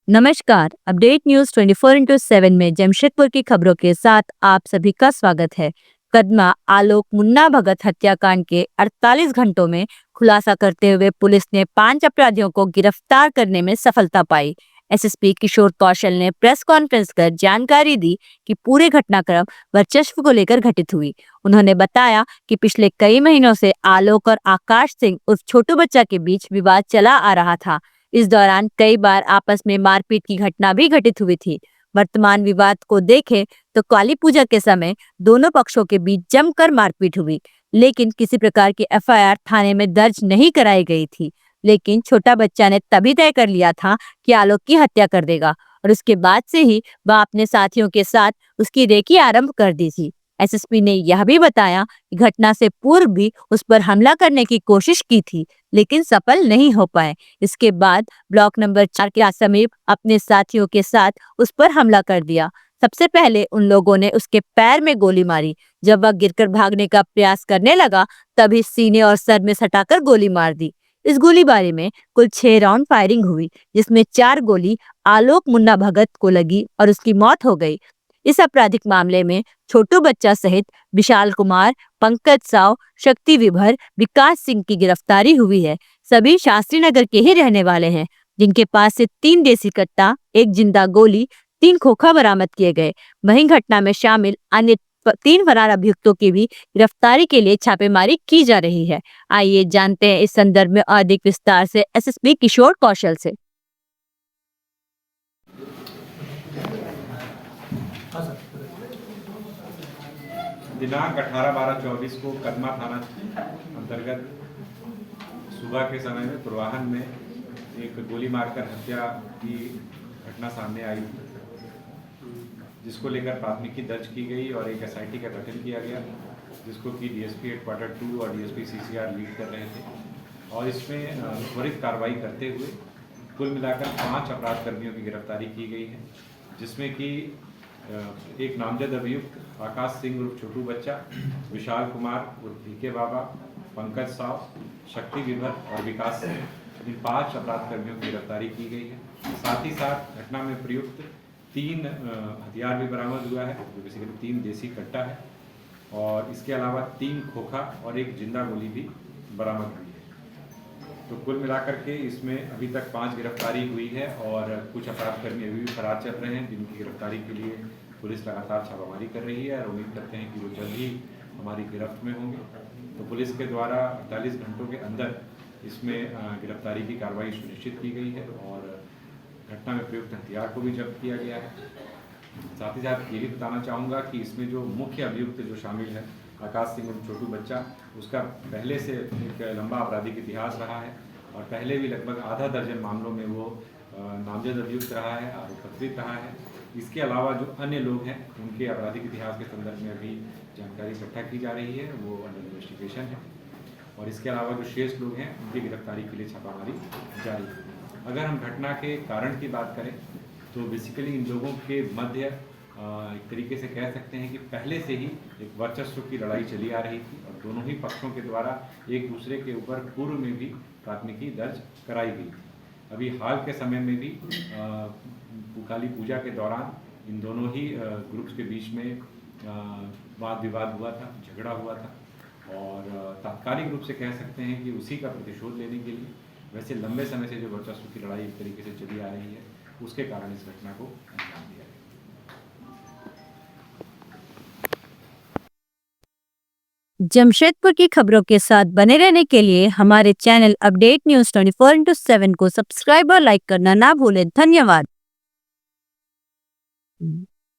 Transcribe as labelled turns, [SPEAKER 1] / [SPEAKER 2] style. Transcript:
[SPEAKER 1] नमस्कार। Update news 24x7 में जमशेदपुर की खबरों के साथ आप सभी का स्वागत है। कदमा आलोक मुन्ना भगत हत्याकांड के 48 घंटों में खुलासा करते हुए पुलिस ने 5 अपराधियों को गिरफ्तार करने में सफलता पाई। एसएसपी किशोर कौशल ने प्रेस कॉन्फ्रेंस कर जानकारी दी कि पूरे घटनाक्रम वर्चस्व को लेकर घटित हुई। उन्होंने बताया कि पिछले कई महीनों से आलोक और आकाश सिंह उर्फ छोटू बच्चा के बीच विवाद चला आ रहा था। इस दौरान कई बार आपस में मारपीट की घटना भी घटित हुई थी। वर्तमान विवाद को देखें तो काली पूजा के समय दोनों पक्षों के बीच जमकर मारपीट हुई, लेकिन किसी प्रकार की एफआईआर थाने में दर्ज नहीं कराई गई थी। लेकिन छोटा बच्चा ने तभी तय कर लिया था कि आलोक की हत्या कर देगा और उसके बाद से ही वह अपने साथियों के साथ उसकी रेकी आरंभ कर दी थी। एसएसपी ने यह भी बताया कि घटना से पूर्व भी उस पर हमला करने की कोशिश की थी, लेकिन सफल नहीं हो पाए। इसके बाद ब्लॉक नंबर 4 के समीप अपने साथियों के साथ उस पर हमला कर दिया। सबसे पहले उन लोगों ने उसके पैर में गोली मारी। जब वह गिरकर भागने का प्रयास करने लगा, तभी सीने और सर में सटाकर गोली मार दी। इस गोलीबारी में कुल 6 राउंड फायरिंग हुई, जिसमें 4 गोली आलोक मुन्ना भगत को लगी और उसकी मौत हो गई। इस आपराधिक मामले में छोटू बच्चा सहित विशाल कुमार, पंकज साव, शक्ति विभर, विकास सिंह की गिरफ्तारी हुई है। सभी शास्त्री नगर के ही रहने वाले हैं, जिनके पास से 3 देसी कट्टा, 1 जिंदा गोली, 3 खोखा बरामद किए गए। वहीं घटना में शामिल अन्य 3 फरार अभियुक्तों की भी गिरफ्तारी के लिए छापेमारी की जा रही है। आइए जानते हैं इस संदर्भ में अधिक विस्तार से एसएसपी किशोर कौशल से।
[SPEAKER 2] दिनांक 18/12/24 को कदमा थाना अंतर्गत सुबह के समय में पूर्वाहन में एक गोली मारकर हत्या की घटना सामने आई थी, जिसको लेकर प्राथमिकी दर्ज की गई और एक एसआईटी का गठन किया गया, जिसको कि डीएसपी हेडक्वार्टर 2 और डीएसपी सीसीआर लीड कर रहे थे। और इसमें त्वरित कार्रवाई करते हुए कुल मिलाकर 5 अपराध कर्मियों की गिरफ्तारी की गई है, जिसमें कि एक नामजद अभियुक्त आकाश सिंह उर्फ छोटू बच्चा, विशाल कुमार उर्फ भीके बाबा, पंकज साव, शक्ति विभर और विकास सिंह, इन 5 अपराध कर्मियों की गिरफ्तारी की गई है। साथ ही साथ घटना में प्रयुक्त 3 हथियार भी बरामद हुआ है, जो बेसिकली 3 देसी कट्टा है, और इसके अलावा 3 खोखा और 1 जिंदा गोली भी बरामद हुई है। तो कुल मिलाकर के इसमें अभी तक 5 गिरफ्तारी हुई है और कुछ अपराध कर्मी अभी भी फरार चल रहे हैं, जिनकी गिरफ्तारी के लिए पुलिस लगातार छापामारी कर रही है और उम्मीद करते हैं कि वो जल्द ही हमारी गिरफ्त में होंगे। तो पुलिस के द्वारा 48 घंटों के अंदर इसमें गिरफ्तारी की कार्रवाई सुनिश्चित की गई है और घटना में प्रयुक्त हथियार को भी जब्त किया गया है। साथ ही साथ ये भी बताना चाहूँगा कि इसमें जो मुख्य अभियुक्त जो शामिल है, आकाश सिंह और छोटू बच्चा, उसका पहले से एक लंबा आपराधिक इतिहास रहा है और पहले भी लगभग आधा दर्जन मामलों में वो नामजद अभियुक्त रहा है, आरोपित रहा है। इसके अलावा जो अन्य लोग हैं, उनके आपराधिक इतिहास के संदर्भ में अभी जानकारी इकट्ठा की जा रही है, वो अंडर इन्वेस्टिगेशन है। और इसके अलावा जो शेष लोग हैं, उनकी गिरफ्तारी के लिए छापामारी जारी है। अगर हम घटना के कारण की बात करें तो बेसिकली इन लोगों के मध्य एक तरीके से कह सकते हैं कि पहले से ही एक वर्चस्व की लड़ाई चली आ रही थी और दोनों ही पक्षों के द्वारा एक दूसरे के ऊपर पूर्व में भी प्राथमिकी दर्ज कराई गई थी। अभी हाल के समय में भी काली पूजा के दौरान इन दोनों ही ग्रुप्स के बीच में वाद विवाद हुआ था, झगड़ा हुआ था और तात्कालिक रूप से कह सकते हैं कि उसी का प्रतिशोध लेने के लिए, वैसे लंबे समय से जो वर्चस्व की लड़ाई एक तरीके से चली आ रही है, उसके कारण इस घटना को अंजाम दिया गया।
[SPEAKER 1] जमशेदपुर की खबरों के साथ बने रहने के लिए हमारे चैनल अपडेट न्यूज 24x7 को सब्सक्राइब और लाइक करना ना भूलें। धन्यवाद।